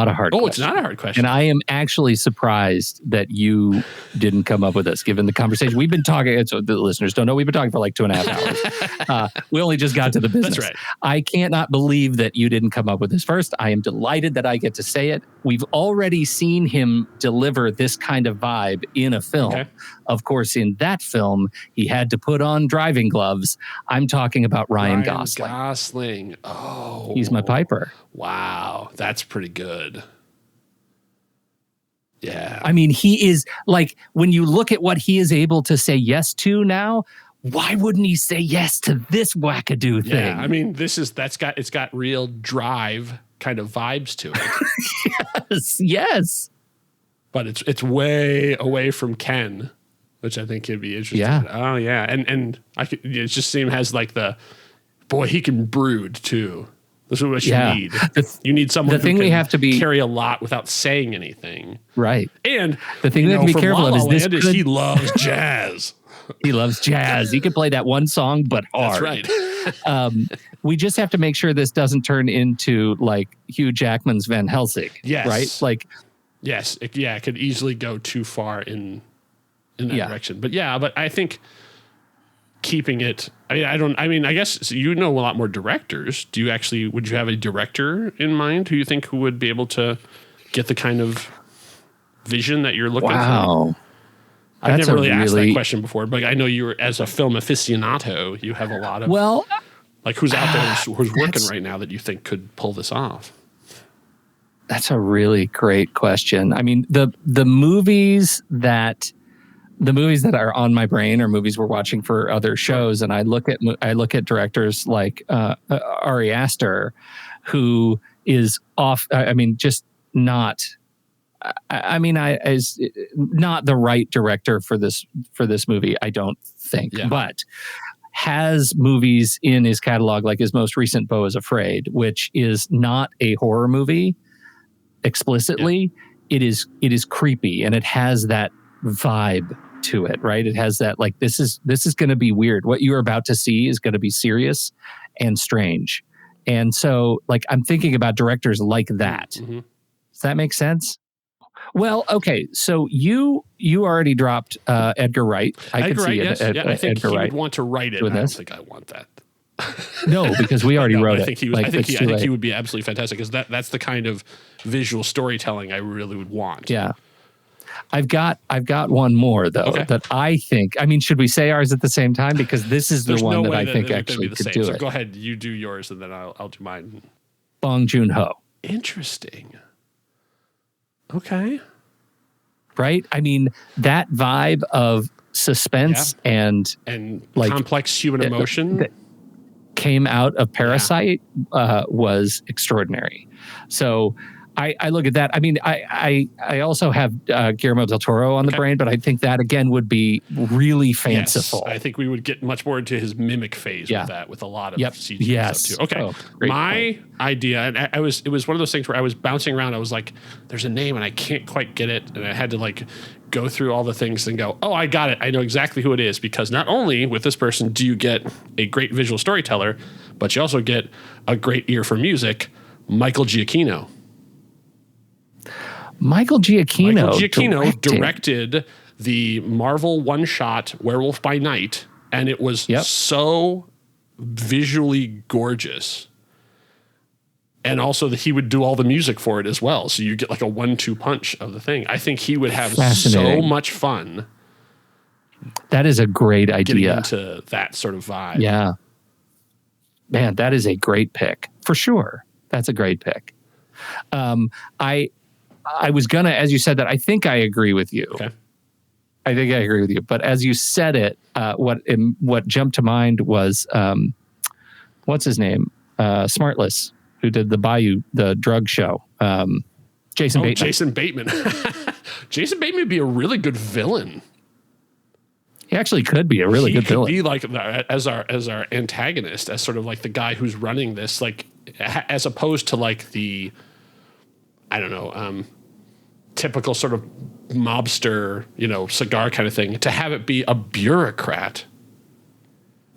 a hard question. It's not a hard question. And I am actually surprised that you didn't come up with this, given the conversation. We've been talking, so the listeners don't know, we've been talking for like 2.5 hours. We only just got to the business. That's right. I cannot believe that you didn't come up with this first. I am delighted that I get to say it. We've already seen him deliver this kind of vibe in a film. Okay. Of course, in that film, he had to put on driving gloves. I'm talking about Ryan Gosling. Oh. He's my Piper. Wow. That's pretty good. Yeah. I mean, he is like, when you look at what he is able to say yes to now, why wouldn't he say yes to this wackadoo thing? Yeah. I mean, it's got real drive kind of vibes to it. Yes. But it's way away from Ken, which I think could be interesting. Yeah. Oh yeah. And it just seems has like he can brood too. This is what you need. You need someone who can carry a lot without saying anything. Right. And the thing we have to be careful of is he loves jazz. He loves jazz. He can play that one song, but hard. That's right. We just have to make sure this doesn't turn into like Hugh Jackman's Van Helsing. Yes. Right? Like, yes. It could easily go too far in that direction. But I think keeping it, I guess you know a lot more directors. Would you have a director in mind who you think who would be able to get the kind of vision that you're looking for? I've never really asked that question before, but I know as a film aficionado, you have a lot of like who's out there who's working right now that you think could pull this off. That's a really great question. I mean, the movies that are on my brain are movies we're watching for other shows, and I look at directors like Ari Aster, who is off. Just not. Is not the right director for this movie, I don't think, but has movies in his catalog, like his most recent Beau is Afraid, which is not a horror movie explicitly. Yeah. It is creepy, and it has that vibe to it, right? It has that, like, this is going to be weird. What you're about to see is going to be serious and strange. And so, like, I'm thinking about directors like that. Mm-hmm. Does that make sense? Well, okay. So you already dropped Edgar Wright. I think Edgar Wright would want to write it. I don't think I want that. No, because we already wrote it. I think he would be absolutely fantastic, because that's the kind of visual storytelling I really would want. Yeah. I've got one more though that I think. I mean, should we say ours at the same time? Because this is the one that I think actually could do it. So go ahead, you do yours, and then I'll do mine. Bong Joon-ho. Interesting. Okay. Right? I mean, that vibe of suspense and like complex human emotion that came out of Parasite was extraordinary. So I look at that. I mean, I also have Guillermo del Toro on the brain, but I think that again would be really fanciful. Yes, I think we would get much more into his mimic phase with that, with a lot of CG stuff too. Okay, my idea, and it was one of those things where I was bouncing around. I was like, "There's a name, and I can't quite get it," and I had to like go through all the things and go, "Oh, I got it! I know exactly who it is." Because not only with this person do you get a great visual storyteller, but you also get a great ear for music. Michael Giacchino. Michael Giacchino directed the Marvel one-shot Werewolf by Night, and it was so visually gorgeous. And also that he would do all the music for it as well. So you get like a 1-2 punch of the thing. I think he would have so much fun That is a great idea. Getting into that sort of vibe. Yeah. Man, that is a great pick for sure. That's a great pick. I was gonna, as you said that, I think I agree with you. Okay. I think I agree with you. But as you said it, what jumped to mind was what's his name? Smartless, who did the drug show. Jason Bateman. Jason Bateman. Jason Bateman would be a really good villain. He actually could be a really good villain. He could be like as our antagonist, as sort of like the guy who's running this, like as opposed to like the, I don't know, typical sort of mobster, cigar kind of thing. To have it be a bureaucrat.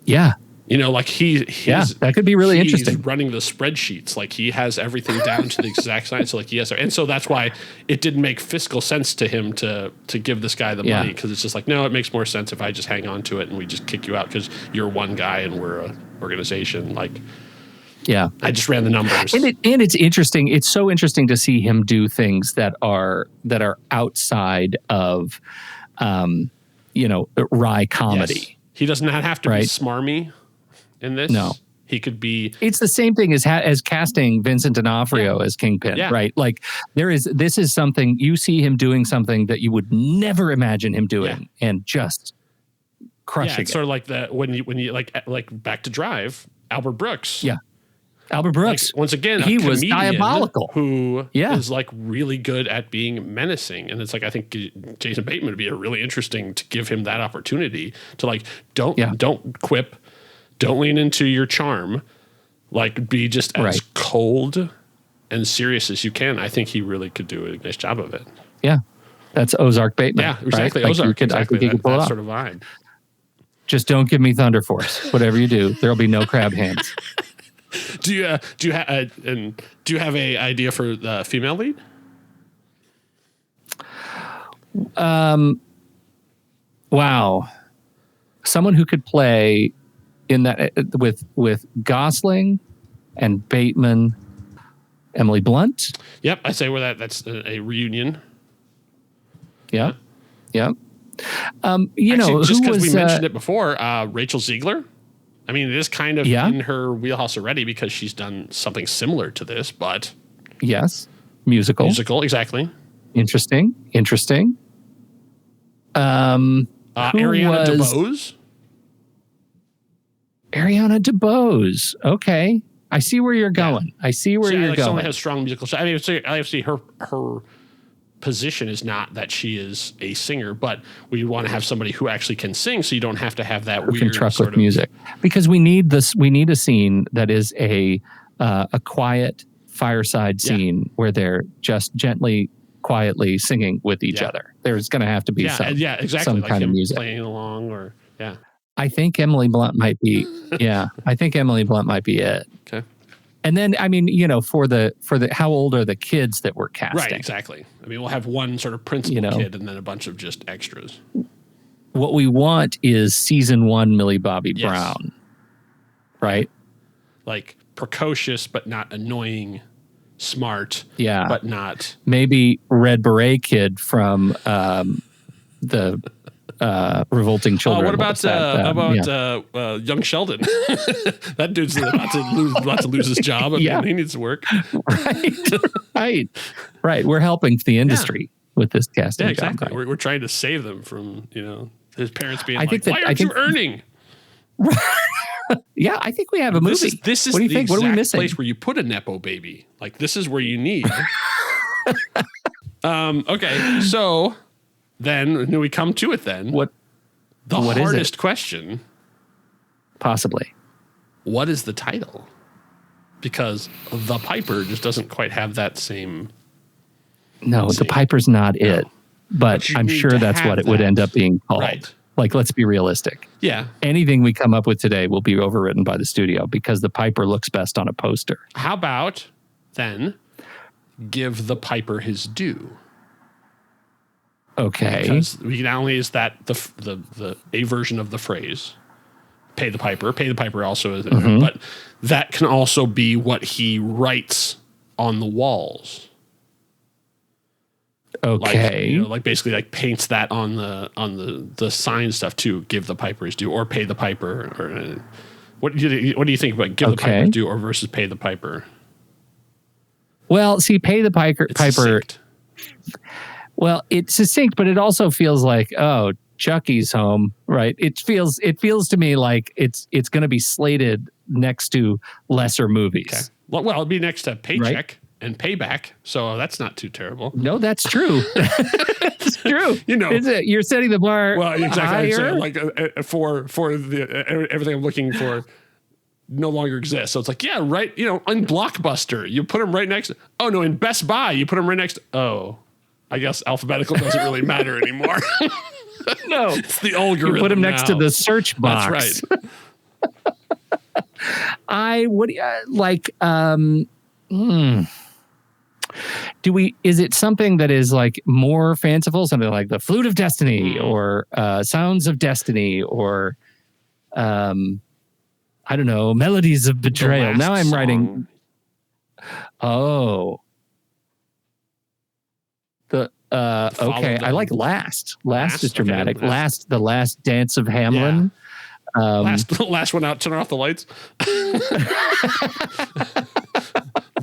Yeah. Like that could be really interesting. He's running the spreadsheets, like he has everything down to the exact science. So like and so that's why it didn't make fiscal sense to him to give this guy the money, because it's just like, no, it makes more sense if I just hang on to it and we just kick you out because you're one guy and we're an organization. Like, yeah, I just ran the numbers, and it's interesting. It's so interesting to see him do things that are outside of, wry comedy. Yes. He does not have to be smarmy. In this, no, he could be. It's the same thing as casting Vincent D'Onofrio as Kingpin, right? Like this is something you see him doing something that you would never imagine him doing, and just crushing. It's sort of like that when you like Back to Drive, Albert Brooks. Yeah, Albert Brooks. Like, once again, he was diabolical. Who is like really good at being menacing, and it's like I think Jason Bateman would be really interesting to give him that opportunity to like don't quip. Don't lean into your charm. Like, be just as cold and serious as you can. I think he really could do a nice job of it. Yeah. That's Ozark Bateman. Yeah, exactly. Right? Ozark. I think you could pull it off. Sort of vibe. Just don't give me Thunder Force. Whatever you do, there'll be no crab hands. Do you have a idea for the female lead? Wow. Someone who could play in that with Gosling and Bateman, Emily Blunt. Yep, I say that's a reunion. Yeah, yeah. Actually, just because we mentioned it before, Rachel Ziegler. I mean, it is kind of in her wheelhouse already because she's done something similar to this, but yes, musical, exactly. Interesting. Ariana DeBose. Ariana DeBose. Okay. I see where you're going. I see where you're going. Someone has strong musical. I mean, obviously her position is not that she is a singer, but we want to have somebody who actually can sing, so you don't have to have that weird truck with music. Because we need this. We need a scene that is a quiet fireside scene where they're just gently, quietly singing with each other. There's going to have to be some exactly, kind of music playing along, or I think Emily Blunt might be. I think Emily Blunt might be it. Okay. And then, I mean, for the how old are the kids that we're casting? Right, exactly. I mean, we'll have one sort of principal kid and then a bunch of just extras. What we want is season 1 Millie Bobby Brown, right? Like precocious but not annoying, smart, but not maybe Red Beret kid from the Revolting Children. What about young Sheldon? That dude's about to lose his job. He needs to work. Right. We're helping the industry with this casting. Yeah, exactly. Job, right? We're trying to save them from his parents being why aren't you earning? Yeah, I think we have a movie. This is what do you think? What are we missing? Place where you put a nepo baby. Like, this is where you need. Okay, so. Then we come to it. Then what hardest question? Possibly. What is the title? Because the Piper just doesn't quite have that same. No, the Piper's not it. But I'm sure that's what it would end up being called. Right. Like, let's be realistic. Yeah. Anything we come up with today will be overwritten by the studio because the Piper looks best on a poster. How about then give the Piper his due? Okay. Because not only is that the a version of the phrase, pay the piper. Pay the piper also is, but that can also be what he writes on the walls. Okay. Like basically like paints that on the sign stuff to give the piper his due or pay the piper. Or what do you think about give the piper his due or versus pay the piper? Well, see, pay the piper. Succinct. Well, it's succinct, but it also feels like, oh, Chucky's home, right? It feels to me like it's going to be slated next to lesser movies. Okay. Well, it'd be next to Paycheck and Payback, so that's not too terrible. No, that's true. That's true. You're setting the bar. Well, exactly. Higher. Like for the everything I'm looking for no longer exists. So it's like, yeah, right. In Blockbuster, you put them right next. Oh no, in Best Buy, you put them right next. Oh, I guess alphabetical doesn't really matter anymore. No, it's the algorithm. You put them next to the search box. That's right. Is it something that is like more fanciful, something like the Flute of Destiny or Sounds of Destiny or I don't know, Melodies of Betrayal? Now I'm writing. Oh. Okay, I like Last. Last is dramatic. Okay, the last Dance of Hamlin. Yeah. Last one out. Turn off the lights.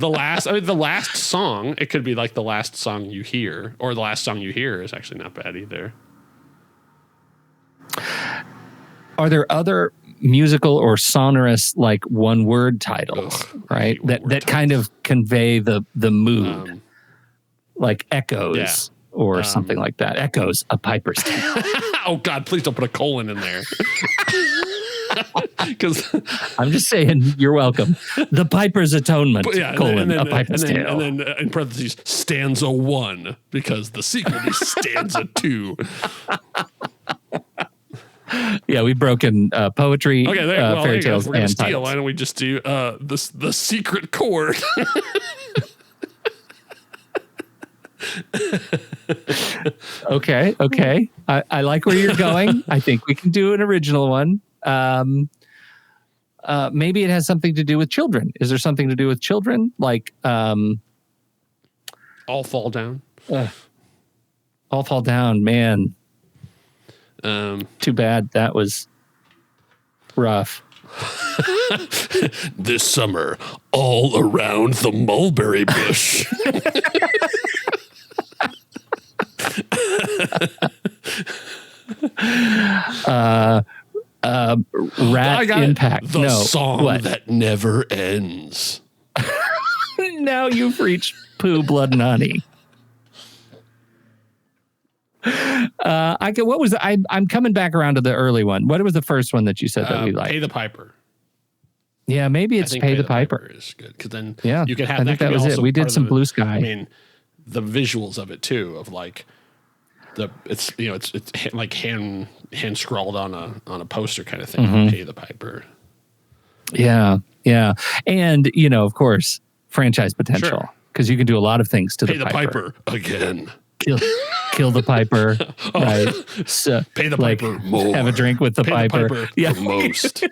The last song. It could be like the last song you hear, or the last song you hear is actually not bad either. Are there other musical or sonorous like one-word titles, right? That kind of convey the mood, like Echoes. Or something like that. Echoes, A Piper's Tale. Oh, God, please don't put a colon in there. Because I'm just saying, you're welcome. The Piper's Atonement, A Piper's And Tale. then in parentheses, stanza 1, because the sequel is stanza 2. Yeah, we've broken poetry, fairy tales, we're gonna and steal. titles. Why don't we just do the secret chord? Okay. I like where you're going. I think we can do an original one. Maybe it has something to do with children. Is there something to do with children? Like All Fall Down. All Fall Down, man. Too bad that was rough. This summer, all around the mulberry bush. Rat Impact. The song that never ends. Now you've reached Pooh, Blood, and Honey. I'm coming back around to the early one. What was the first one that you said that we liked? Pay the Piper. Yeah, maybe it's Pay the Piper. Is good because then you can have. I think that was it. We did some Blue Sky. I mean, the visuals of it too, of like it's like hand scrawled on a poster kind of thing. Mm-hmm. Pay the Piper. Yeah, and of course, franchise potential because you can do a lot of things to Pay the Piper again. Kill the Piper, right? So, pay the Piper more. Have a drink with the Piper. The most.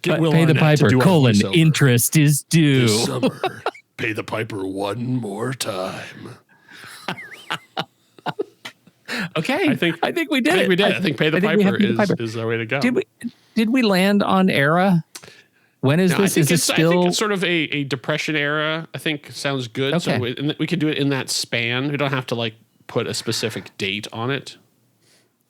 Pay the Piper, interest is due. This summer, pay the Piper one more time. Okay. I think we did. I think Pay the Piper is our way to go. Did we land on era? When is this? Is it still? I think it's sort of a Depression era. I think sounds good. Okay. So we can do it in that span. We don't have to like put a specific date on it.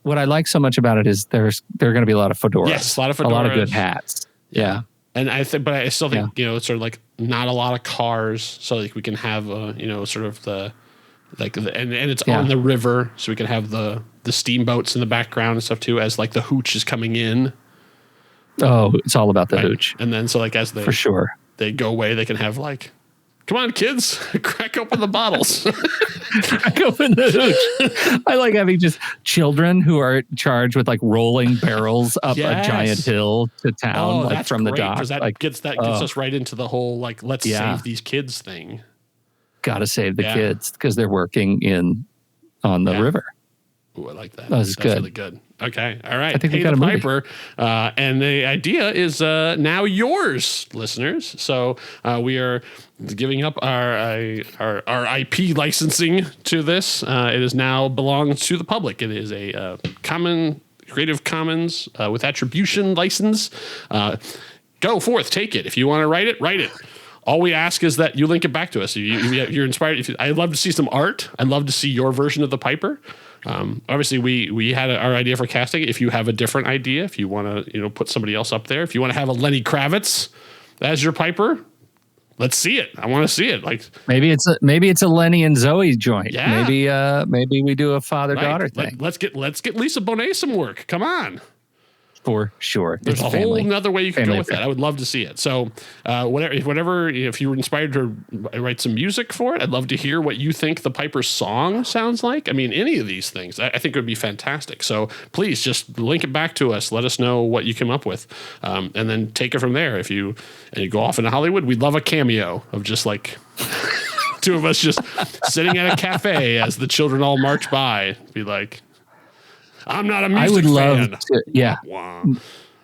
What I like so much about it is there are going to be a lot of fedoras. Yes, a lot of fedoras. A lot of good hats. Yeah. And I still think it's sort of like not a lot of cars. So like we can have sort of and it's on the river, so we can have the steamboats in the background and stuff too, as like the hooch is coming in. Oh, it's all about the hooch. And then so like as they for sure they go away, they can have like, come on kids, crack open the bottles. Crack open the hooch. I like having just children who are charged with like rolling barrels up a giant hill to town, from the dock. That gets us right into the whole like let's save these kids thing. Gotta save the kids because they're working on the river. Ooh, I like that. That's good. Really good. Okay. All right. I think we got the a movie. Piper. And the idea is now yours, listeners. So we are giving up our IP licensing to this. It is now belongs to the public. It is a Creative Commons with attribution license. Go forth, take it. If you want to write it, write it. All we ask is that you link it back to us. You're inspired. I'd love to see some art. I'd love to see your version of the Piper. Obviously, we had our idea for casting. If you have a different idea, if you want to put somebody else up there, if you want to have a Lenny Kravitz as your Piper, let's see it. I want to see it. Like maybe it's a Lenny and Zoe joint. Yeah. Maybe we do a father-daughter thing. Let's get Lisa Bonet some work. Come on. For sure. There's a whole another way you can go with that. I would love to see it. So if you were inspired to write some music for it, I'd love to hear what you think the Piper's song sounds like. I mean, any of these things, I think would be fantastic. So please just link it back to us. Let us know what you came up with. And then take it from there. If you go off into Hollywood, we'd love a cameo of just like two of us just sitting at a cafe as the children all march by. Be like, I'm not a music fan. I would love to, yeah. Wah,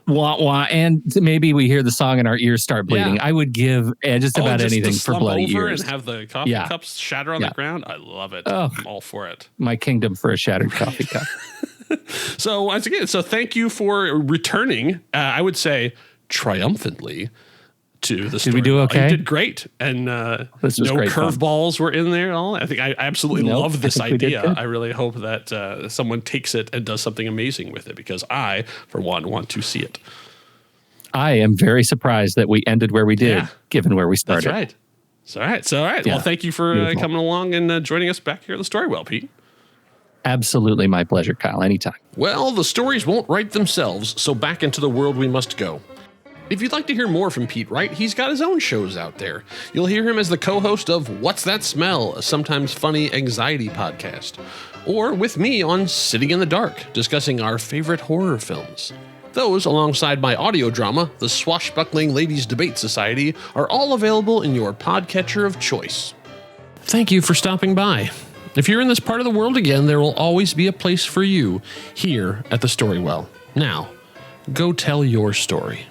wah. And maybe we hear the song and our ears start bleeding. Yeah. I would give just about anything for bloody ears. And have the coffee cups shatter on the ground. I love it. Oh, I'm all for it. My kingdom for a shattered coffee cup. So once again, thank you for returning. I would say triumphantly to the story. Did we do okay? You did great. And no curveballs were in there at all. I think I absolutely love this idea. I really hope that someone takes it and does something amazing with it, because I, for one, want to see it. I am very surprised that we ended where we did, given where we started. That's right. It's all right. Yeah. Well, thank you for coming along and joining us back here at the Storywell, Pete. Absolutely my pleasure, Kyle. Anytime. Well, the stories won't write themselves, so back into the world we must go. If you'd like to hear more from Pete Wright, he's got his own shows out there. You'll hear him as the co-host of What's That Smell?, a sometimes funny anxiety podcast. Or with me on Sitting in the Dark, discussing our favorite horror films. Those, alongside my audio drama, The Swashbuckling Ladies Debate Society, are all available in your podcatcher of choice. Thank you for stopping by. If you're in this part of the world again, there will always be a place for you here at the Storywell. Now, go tell your story.